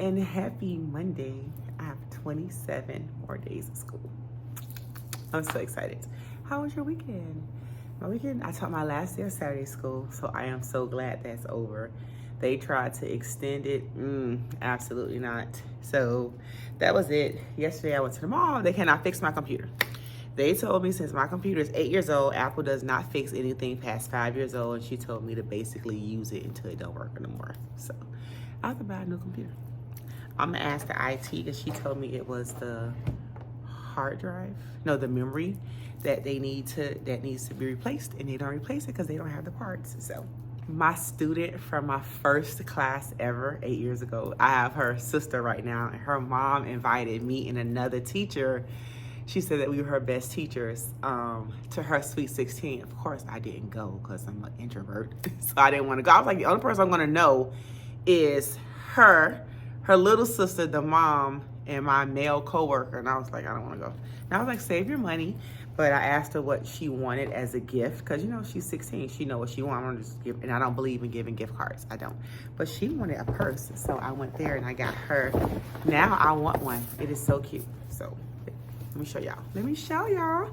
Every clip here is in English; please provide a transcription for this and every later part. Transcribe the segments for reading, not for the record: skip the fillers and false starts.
and happy Monday. I have 27 more days of school. I'm so excited. How was your weekend? My weekend, I taught my last day of Saturday school, so I am so glad that's over. They tried to extend it. Absolutely not. So that was it. Yesterday I went to the mall. They cannot fix my computer. They told me since my computer is 8 years old, Apple does not fix anything past 5 years old, and she told me to basically use it until it don't work anymore. So I have to buy a new computer. I'm gonna ask the IT because she told me it was the hard drive, no, the memory that needs to be replaced, and they don't replace it because they don't have the parts. So my student from my first class ever 8 years ago, I have her sister right now, and her mom invited me and another teacher. She said that we were her best teachers to her Sweet 16. Of course, I didn't go because I'm an introvert, so I didn't want to go. I was like, the only person I'm going to know is her little sister, the mom, and my male coworker. And I was like, I don't want to go. And I was like, save your money. But I asked her what she wanted as a gift because, you know, she's 16. She knows what she wants. I'm gonna just give, and I don't believe in giving gift cards. I don't. But she wanted a purse. So I went there and I got her. Now I want one. It is so cute. So let me show y'all. Let me show y'all.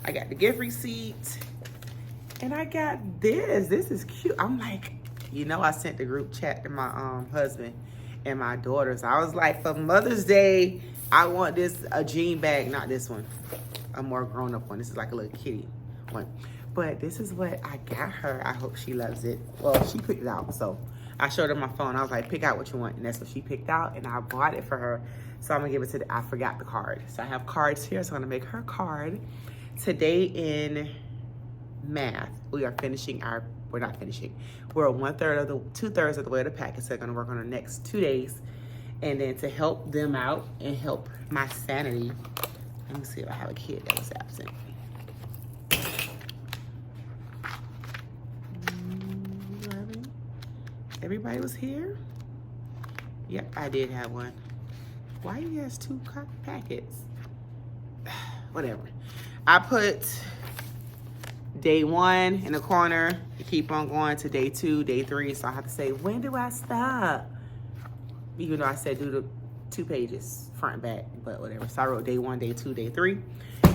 I got the gift receipt. And I got this. This is cute. I'm like, you know, I sent the group chat to my husband and my daughters. I was like, for Mother's Day, I want a jean bag, not this one, a more grown-up one. This is like a little kitty one. But this is what I got her. I hope she loves it. Well, she picked it out, so I showed her my phone. I was like, pick out what you want, and that's what she picked out, and I bought it for her. So I'm gonna give it to I forgot the card. So I have cards here, so I'm gonna make her card. Today in math, we are finishing we're not finishing. We're 2/3 of the way of the packet, so they're gonna work on the next 2 days. And then to help them out and help my sanity, let me see if I have a kid that was absent. Everybody was here? Yep, I did have one. Why he has 2 packets? Whatever. I put day 1 in the corner to keep on going to day 2, day 3. So I have to say, when do I stop? Even though I said do the 2 pages, front and back, but whatever. So I wrote day 1, day 2, day 3.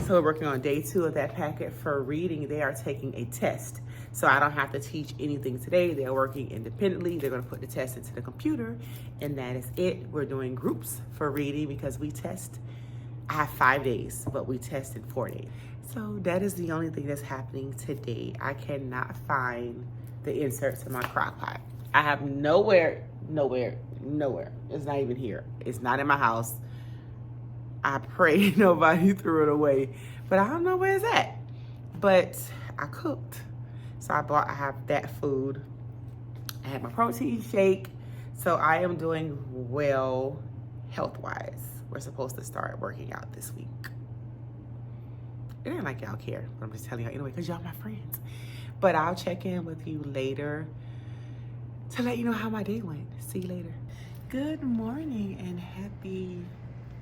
So we're working on day 2 of that packet. For reading, they are taking a test. So I don't have to teach anything today. They're working independently. They're gonna put the test into the computer, and that is it. We're doing groups for reading because we test. I have 5 days, but we test in 4 days. So that is the only thing that's happening today. I cannot find the inserts in my crock pot. I have nowhere. It's not even here. It's not in my house. I pray nobody threw it away, but I don't know where it's at. But I cooked. So I have that food. I had my protein shake. So I am doing well health-wise. We're supposed to start working out this week. It ain't like y'all care, but I'm just telling y'all anyway, because y'all my friends. But I'll check in with you later to let you know how my day went. See you later. Good morning and happy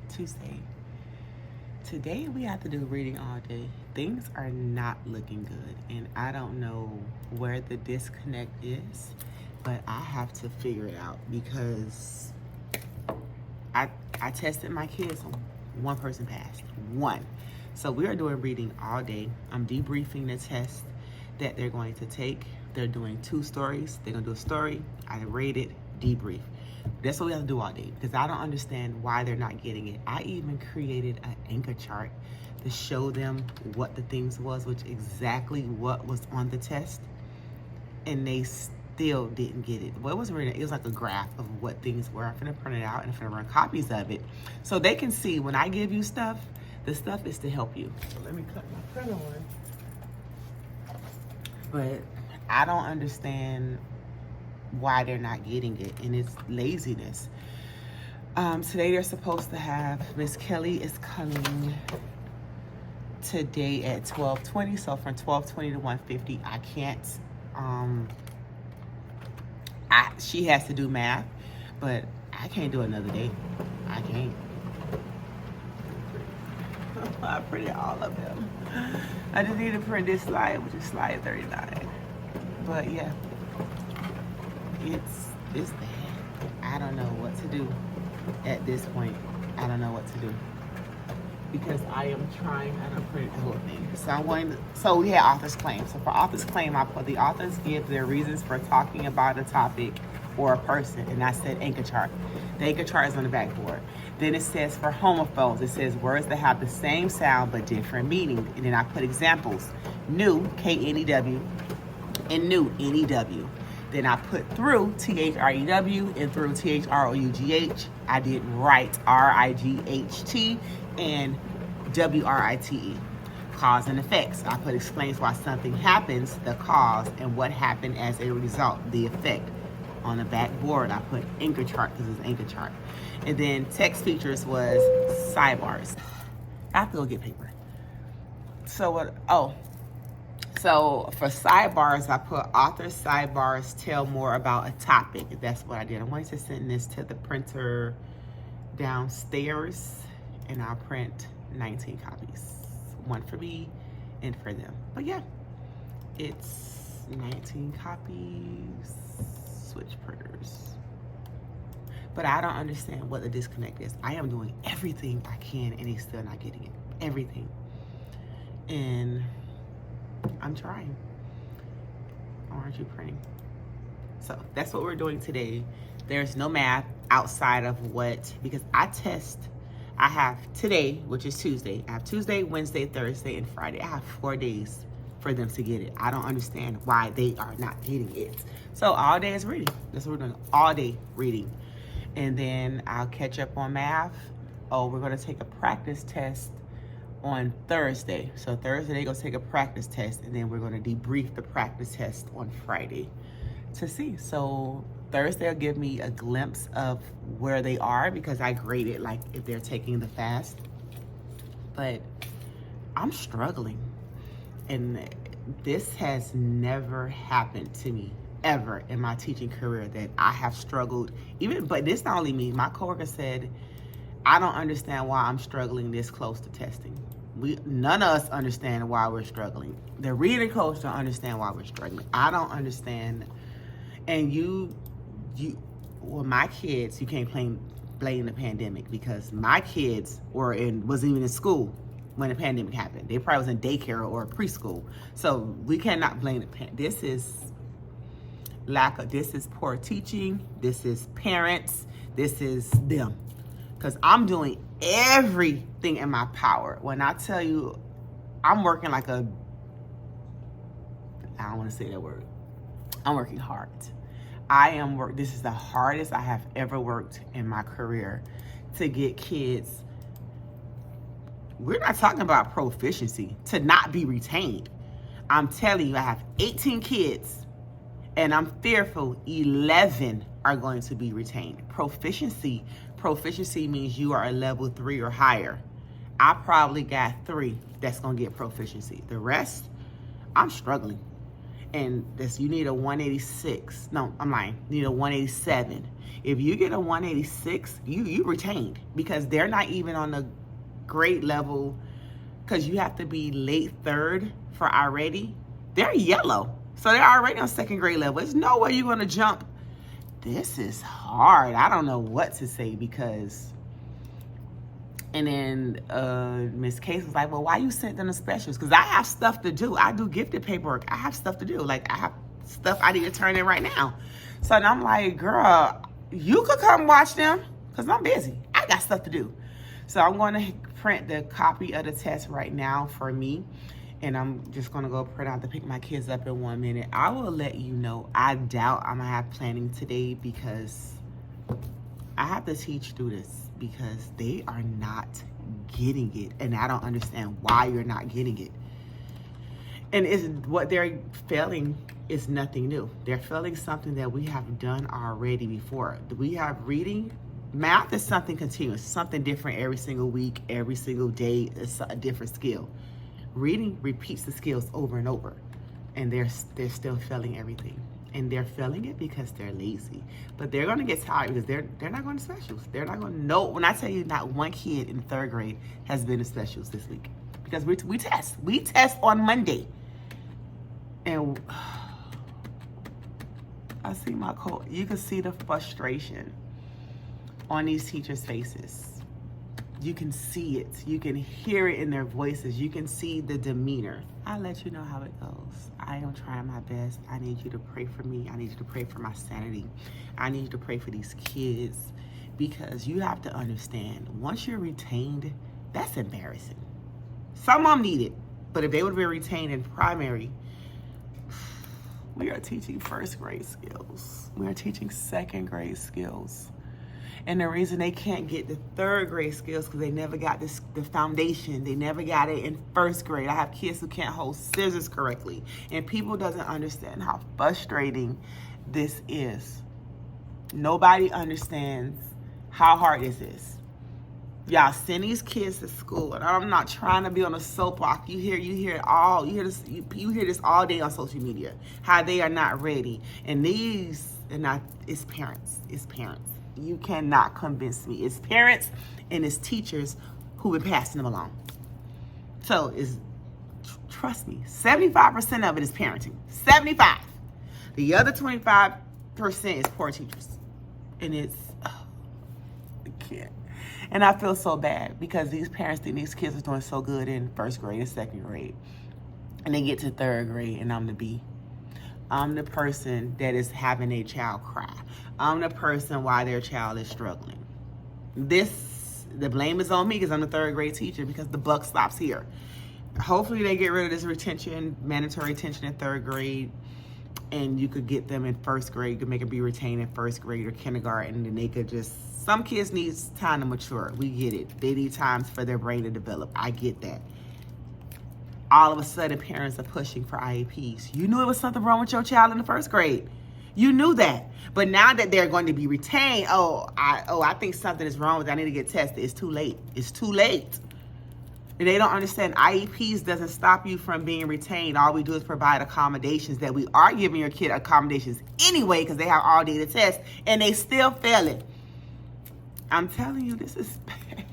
Tuesday. Today we have to do reading all day. Things are not looking good, and I don't know where the disconnect is, but I have to figure it out because I tested my kids and 1 person passed. 1. So we are doing reading all day. I'm debriefing the test that they're going to take. They're doing 2 stories. They're gonna do a story. I rate it, debrief. That's what we have to do all day because I don't understand why they're not getting it. I even created an anchor chart to show them what the things was, which exactly what was on the test, and they still didn't get it. Well, it wasn't really, it was like a graph of what things were. I'm gonna print it out and I'm gonna run copies of it so they can see when I give you stuff, the stuff is to help you. So let me cut my print on. But I don't understand why they're not getting it, and it's laziness. Today they're supposed to have, Miss Kelly is coming today at 12:20, so from 12:20 to 1:50, I can't, she has to do math, but I can't do another day. I can't. I printed all of them. I just need to print this slide, which is slide 39. But yeah, it's bad. I don't know what to do at this point. I don't know what to do. Because I am trying, I don't print the whole thing. So we had author's claim. So for author's claim, I put the authors give their reasons for talking about a topic or a person, and I said anchor chart. The anchor chart is on the backboard. Then it says for homophones, it says words that have the same sound but different meaning. And then I put examples. New, K-N-E-W, and new, N-E-W. Then I put through, T-H-R-E-W, and through, T-H-R-O-U-G-H. I did write, R-I-G-H-T, and W-R-I-T-E. Cause and effects. I put explains why something happens, the cause, and what happened as a result, the effect. On the backboard, I put anchor chart because it's anchor chart. And then text features was sidebars. I have to go get paper. So what? Oh. So for sidebars, I put author sidebars tell more about a topic. That's what I did. I wanted to send this to the printer downstairs, and I'll print 19 copies. One for me and for them. But yeah, it's 19 copies, switch printers. But I don't understand what the disconnect is. I am doing everything I can and he's still not getting it. Everything. And I'm trying. Aren't you printing? So that's what we're doing today. There's no math outside of what, because I have today, which is Tuesday. I have Tuesday, Wednesday, Thursday, and Friday. I have 4 days for them to get it. I don't understand why they are not getting it. So all day is reading. That's what we're doing, all day reading. And then I'll catch up on math. Oh, we're gonna take a practice test on Thursday. So Thursday they're gonna take a practice test, and then we're gonna debrief the practice test on Friday to see. So Thursday will give me a glimpse of where they are, because I graded like if they're taking the fast. But I'm struggling, and this has never happened to me ever in my teaching career, that I have struggled. But this not only me, my coworker said, I don't understand why I'm struggling this close to testing. None of us understand why we're struggling. The reading coach don't understand why we're struggling. I don't understand. And well, my kids, you can't blame the pandemic, because my kids wasn't even in school when the pandemic happened. They probably was in daycare or preschool. So we cannot blame the pandemic. This is poor teaching. This is parents. This is them. Because I'm doing everything in my power. When I tell you, I'm working like I don't want to say that word. I'm working hard. This is the hardest I have ever worked in my career to get kids. We're not talking about proficiency, to not be retained. I'm telling you, I have 18 kids, and I'm fearful 11 are going to be retained. Proficiency means you are a level 3 or higher. I probably got 3 that's gonna get proficiency. The rest, I'm struggling. And you need a 186. No, I'm lying. You need a 187. If you get a 186, you retained, because they're not even on the grade level, because you have to be late 3rd for already. They're yellow. So they're already on 2nd grade level. There's no way you're gonna jump. This is hard. I don't know what to say, because, and then Miss Case was like, well, why you sent them to specials? Because I have stuff to do. I do gifted paperwork. I have stuff to do. Like, I have stuff I need to turn in right now. So then I'm like, girl, you could come watch them, because I'm busy. I got stuff to do. So I'm going to print the copy of the test right now for me. And I'm just gonna go print out to pick my kids up in 1 minute. I will let you know. I doubt I'm gonna have planning today, because I have to teach through this, because they are not getting it. And I don't understand why you're not getting it. And what they're failing is nothing new. They're failing something that we have done already before. We have reading. Math is something continuous, something different every single week, every single day. It's a different skill. Reading repeats the skills over and over, and they're still failing everything. And they're failing it because they're lazy. But they're gonna get tired, because they're not going to specials. They're not gonna know. When I tell you, not one kid in 3rd grade has been to specials this week, because we test. We test on Monday, and I see my coach. You can see the frustration. on these teachers' faces. You can see it. You can hear it in their voices. You can see the demeanor. I'll let you know how it goes. I am trying my best. I need you to pray for me. I need you to pray for my sanity. I need you to pray for these kids, because you have to understand, once you're retained, that's embarrassing. Some of them need it, but if they would be retained in primary, we are teaching first grade skills. We are teaching second grade skills. And the reason they can't get the third grade skills because they never got the foundation. They never got it in first grade. I have kids who can't hold scissors correctly. And people doesn't understand how frustrating this is. Nobody understands how hard this is. Y'all send these kids to school, and I'm not trying to be on a soapbox. You hear it all. You hear this all day on social media. How they are not ready, and it's parents. It's parents. You cannot convince me. It's parents and it's teachers who been passing them along. So trust me, 75% of it is parenting. 75. The other 25% is poor teachers, and I can't. And I feel so bad because these parents think these kids are doing so good in first grade and second grade. And they get to third grade and I'm the B. I'm the person that is having a child cry. I'm the person why their child is struggling. The blame is on me because I'm the third grade teacher, because the buck stops here. Hopefully they get rid of this mandatory retention in third grade, and you could get them in first grade. You could make them be retained in first grade or kindergarten, and then they could some kids need time to mature. We get it. They need time for their brain to develop. I get that. All of a sudden, parents are pushing for IEPs. You knew it was something wrong with your child in the first grade. You knew that. But now that they're going to be retained, I think something is wrong with it. I need to get tested. It's too late. It's too late. And they don't understand IEPs doesn't stop you from being retained. All we do is provide accommodations, that we are giving your kid accommodations anyway because they have all data tests and they still fail it. I'm telling you, this is bad.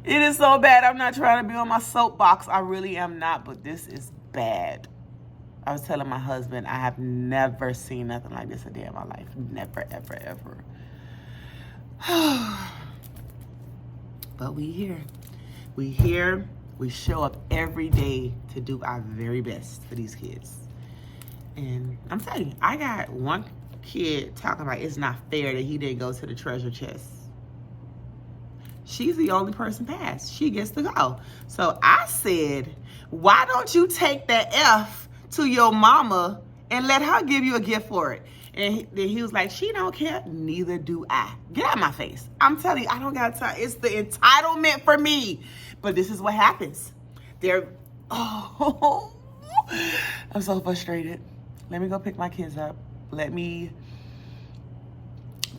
It is so bad. I'm not trying to be on my soapbox. I really am not, but this is bad. I was telling my husband, I have never seen nothing like this a day in my life. Never, ever, ever. But we here. We here. We show up every day to do our very best for these kids. And I'm telling you, I got one kid talking about it's not fair that he didn't go to the treasure chest. She's the only person passed. She gets to go. So I said, why don't you take that F to your mama and let her give you a gift for it? And then he was like, she don't care. Neither do I. Get out of my face. I'm telling you, I don't got time. It's the entitlement for me. But this is what happens. I'm so frustrated. Let me go pick my kids up. Let me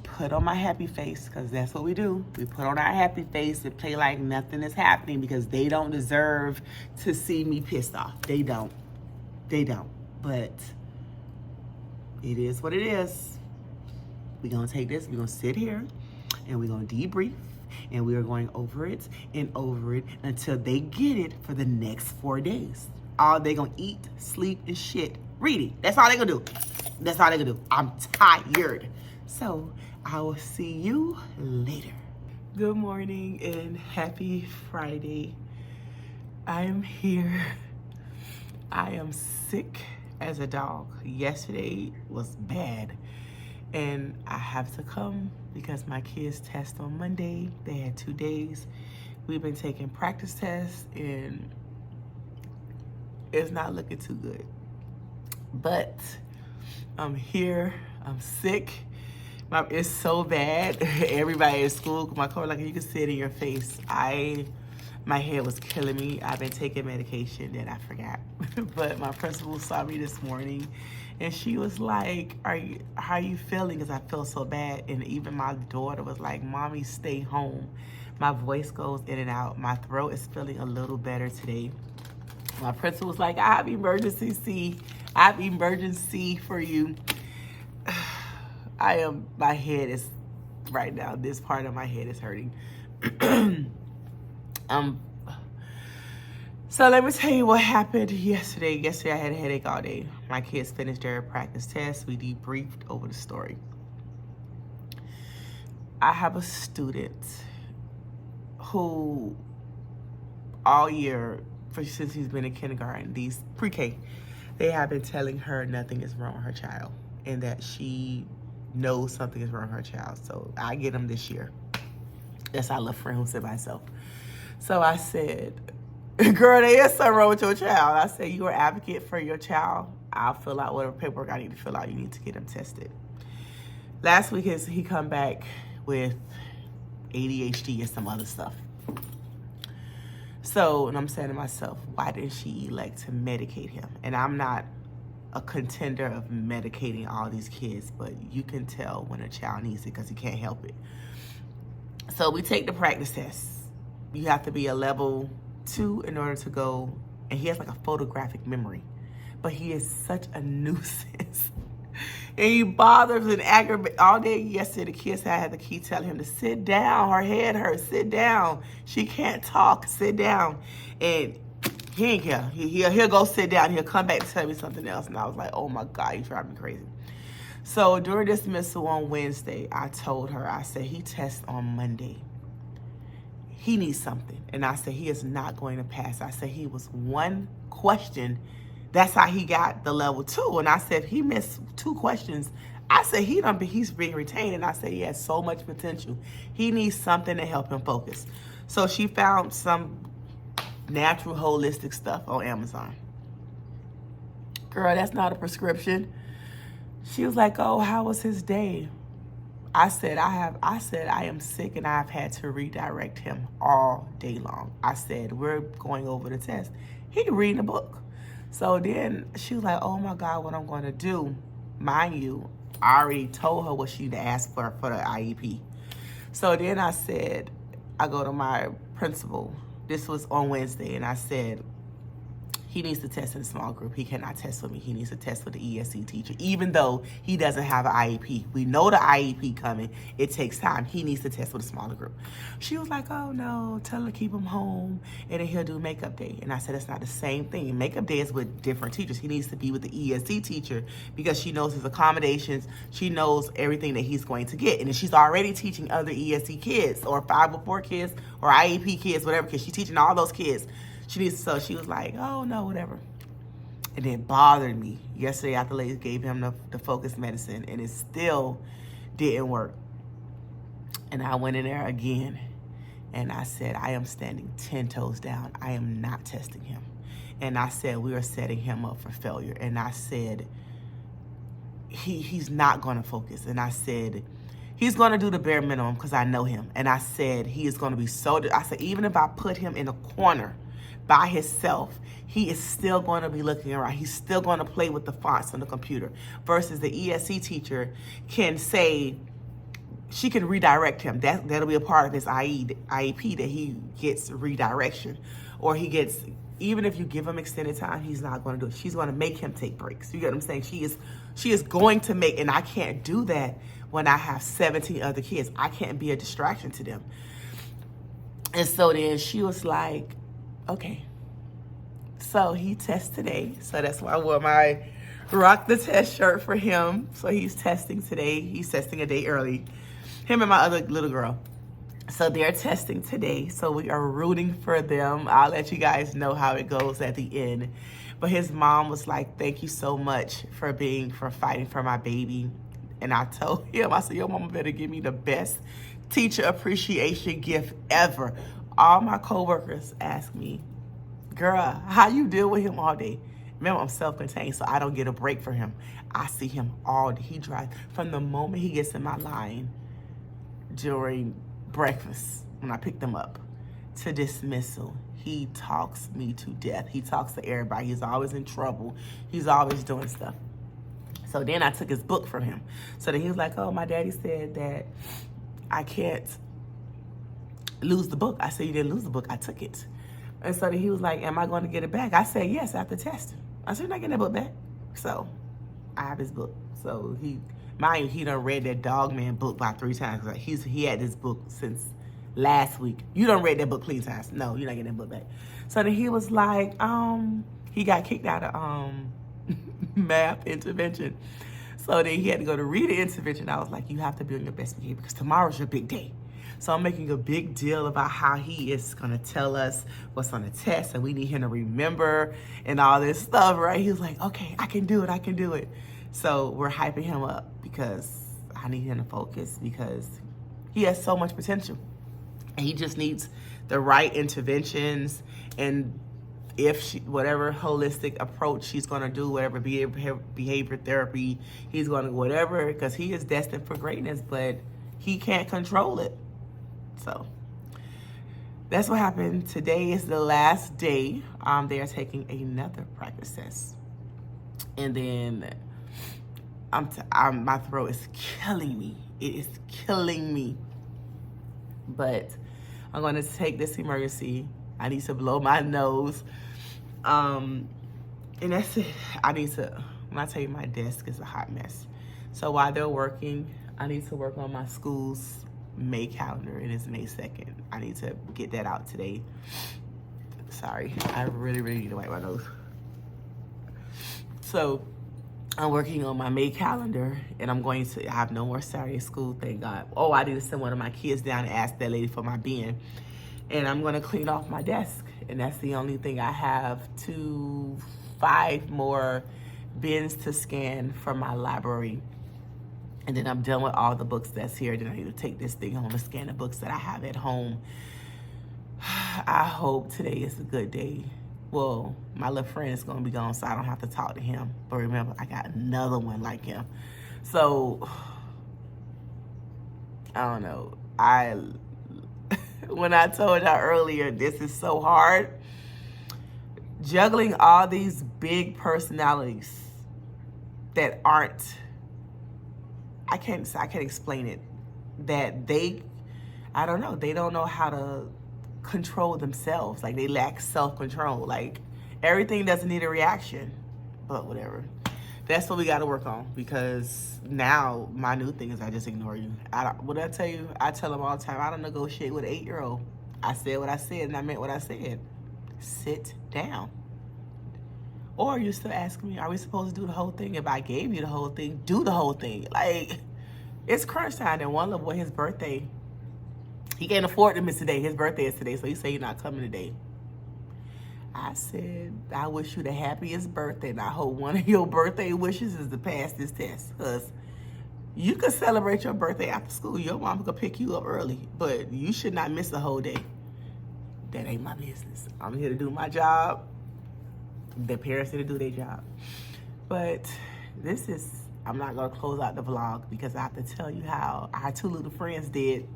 put on my happy face, because that's what we do. We put on our happy face and play like nothing is happening, because they don't deserve to see me pissed off. They don't. But it is what it is. We're going to take this. We're going to sit here and we're going to debrief. And we are going over it and over it until they get it for the next 4 days. All they going to eat, sleep, and shit. Reading. That's all they going to do. That's all they going to do. I'm tired. So I will see you later. Good morning and happy Friday. I am here. I am sick as a dog. Yesterday was bad. And I have to come because my kids test on Monday. They had 2 days. We've been taking practice tests and it's not looking too good. But I'm here. I'm sick. It's so bad. Everybody at school, my coworker, like, you can see it in your face. My head was killing me. I've been taking medication that I forgot. But my principal saw me this morning and she was like, how are you feeling? Because I feel so bad. And even my daughter was like, Mommy, stay home. My voice goes in and out. My throat is feeling a little better today. My principal was like, I have emergency for you. My head is, right now, this part of my head is hurting. So let me tell you what happened yesterday. Yesterday I had a headache all day. My kids finished their practice test. We debriefed over the story. I have a student who all year, since he's been in kindergarten, these pre-K, they have been telling her nothing is wrong with her child and that she knows something is wrong with her child. So I get him this year. That's our little friend who said by herself. So I said, girl, there is something wrong with your child. I said, you are an advocate for your child. I'll fill out whatever paperwork I need to fill out. You need to get him tested. Last week, he come back with ADHD and some other stuff. So, and I'm saying to myself, why didn't she elect to medicate him? And I'm not a contender of medicating all these kids, but you can tell when a child needs it because he can't help it. So we take the practice test. You have to be a level 2 in order to go, and he has like a photographic memory, but he is such a nuisance. And he bothers and aggravates all day. Yesterday, the kids had the key telling him to sit down. Her head hurts. Sit down. She can't talk. Sit down. And he ain't care. He'll go sit down. He'll come back to tell me something else. And I was like, oh my God, you drive me crazy. So during dismissal on Wednesday, I told her, I said, he tests on Monday. He needs something. And I said, he is not going to pass. I said, he was one question. That's how he got the level 2. And I said, if he missed 2 questions, I said, he's being retained. And I said, he has so much potential. He needs something to help him focus. So she found some natural holistic stuff on Amazon. Girl, that's not a prescription. She was like, oh, how was his day? I said, I am sick and I've had to redirect him all day long. I said, we're going over the test. He reading a book. So then she was like, oh my God, what I'm going to do. Mind you, I already told her what she need to ask for the IEP. So then I said, I go to my principal. This was on Wednesday. And I said, he needs to test in a small group. He cannot test with me. He needs to test with the ESC teacher, even though he doesn't have an IEP. We know the IEP coming. It takes time. He needs to test with a smaller group. She was like, oh no, tell her to keep him home and then he'll do makeup day. And I said, it's not the same thing. Makeup day is with different teachers. He needs to be with the ESC teacher because she knows his accommodations. She knows everything that he's going to get. And if she's already teaching other ESC kids or 504 kids or IEP kids, whatever, because she's teaching all those kids. So she was like, oh, no, whatever. And it bothered me. Yesterday, after ladies gave him the focus medicine, and it still didn't work. And I went in there again, and I said, I am standing 10 toes down. I am not testing him. And I said, we are setting him up for failure. And I said, he's not going to focus. And I said, he's going to do the bare minimum because I know him. And I said, he is going to be I said, even if I put him in a corner by himself, he is still going to be looking around. He's still going to play with the fonts on the computer versus the ESC teacher can say, she can redirect him. That'll be a part of his IEP that he gets redirection or he gets, even if you give him extended time, he's not going to do it. She's going to make him take breaks. You get what I'm saying? She is going to make, and I can't do that when I have 17 other kids. I can't be a distraction to them. And so then she was like, okay. So he tests today. So that's why I wore my Rock the Test shirt for him. So he's testing today. He's testing a day early. Him and my other little girl. So they're testing today. So we are rooting for them. I'll let you guys know how it goes at the end. But his mom was like, thank you so much for fighting for my baby. And I told him, I said, your mama better give me the best teacher appreciation gift ever. All my coworkers ask me, girl, how you deal with him all day? Remember, I'm self-contained, so I don't get a break for him. I see him all day. He drives from the moment he gets in my line during breakfast when I pick them up to dismissal. He talks me to death. He talks to everybody. He's always in trouble. He's always doing stuff. So then I took his book from him. So then he was like, oh, my daddy said that I can't lose the book. I said, you didn't lose the book. I took it. And so then he was like, am I going to get it back? I said, yes, after testing. I said, you're not getting that book back. So I have his book. So mind you, he done read that Dog Man book about 3 times. Like he had this book since last week. You done read that book plenty times. No, you're not getting that book back. So then he was like, he got kicked out of math intervention. So then he had to go to read the intervention. I was like, you have to be on your best behavior because tomorrow's your big day. So I'm making a big deal about how he is going to tell us what's on the test and we need him to remember and all this stuff, right? He was like, okay, I can do it. I can do it. So we're hyping him up because I need him to focus because he has so much potential. And he just needs the right interventions, and if whatever holistic approach she's going to do, whatever behavior therapy, he's going to whatever, because he is destined for greatness, but he can't control it. So that's what happened. Today is the last day. They are taking another practice test, and then my throat is killing me. It is killing me. But I'm going to take this emergency. I need to blow my nose. And that's it. When I tell you my desk is a hot mess. So while they're working, I need to work on my school's May calendar. It is May 2nd. I need to get that out today. Sorry, I really, really need to wipe my nose. So I'm working on my May calendar, and I'm going to have no more Saturday school, thank God. Oh, I need to send one of my kids down and ask that lady for my bin. And I'm going to clean off my desk. And that's the only thing I have. 5 more bins to scan from my library. And then I'm done with all the books that's here. Then I need to take this thing home and scan the books that I have at home. I hope today is a good day. Well, my little friend is going to be gone, so I don't have to talk to him. But remember, I got another one like him. So, I don't know. When I told y'all earlier, this is so hard. Juggling all these big personalities that aren't, I can't explain it. That I don't know, they don't know how to control themselves. Like, they lack self-control. Like, everything doesn't need a reaction. But whatever. That's what we got to work on, because now my new thing is I just ignore you. What I tell you, I tell them all the time, I don't negotiate with an 8-year-old. I said what I said and I meant what I said. Sit down. Or you're still asking me, are we supposed to do the whole thing? If I gave you the whole thing, do the whole thing. Like, it's crunch time. And one little boy, his birthday, he can't afford to miss today. His birthday is today, so he said he's not coming today. I said, I wish you the happiest birthday, and I hope one of your birthday wishes is to pass this test, because you could celebrate your birthday after school. Your mama could pick you up early, but you should not miss the whole day. That ain't my business. I'm here to do my job. The parents need to do their job. But I'm not going to close out the vlog because I have to tell you how our 2 little friends did.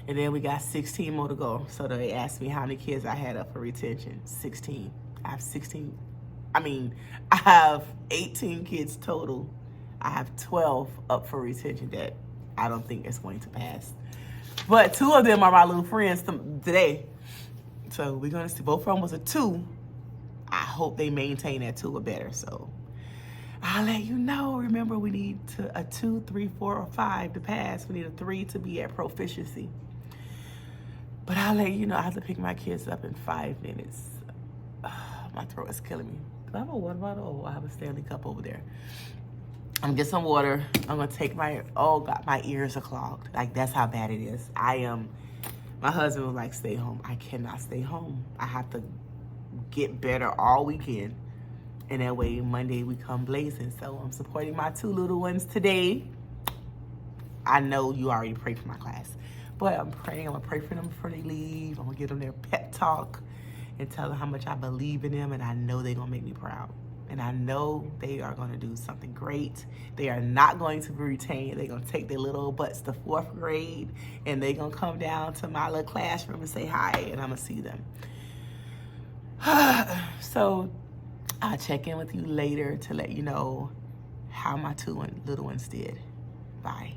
And then we got 16 more to go. So they asked me how many kids I had up for retention. 16. I have 18 kids total. I have 12 up for retention that I don't think is going to pass. But 2 of them are my little friends today. So we're going to see. Both of them was a 2. I hope they maintain that 2 or better. So I'll let you know. Remember, we need a 2, 3, 4, or 5 to pass. We need a 3 to be at proficiency. But I'll let you know. I have to pick my kids up in 5 minutes. My throat is killing me. Do I have a water bottle? Oh, I have a Stanley cup over there. I'm gonna get some water. I'm gonna take oh God, my ears are clogged. Like, that's how bad it is. My husband was like, stay home. I cannot stay home. I have to get better all weekend. And that way, Monday we come blazing. So I'm supporting my 2 little ones today. I know you already prayed for my class. But I'm praying. I'm going to pray for them before they leave. I'm going to give them their pep talk and tell them how much I believe in them. And I know they're going to make me proud. And I know they are going to do something great. They are not going to be retained. They're going to take their little butts to 4th grade. And they're going to come down to my little classroom and say hi. And I'm going to see them. So I'll check in with you later to let you know how my 2 little ones did. Bye.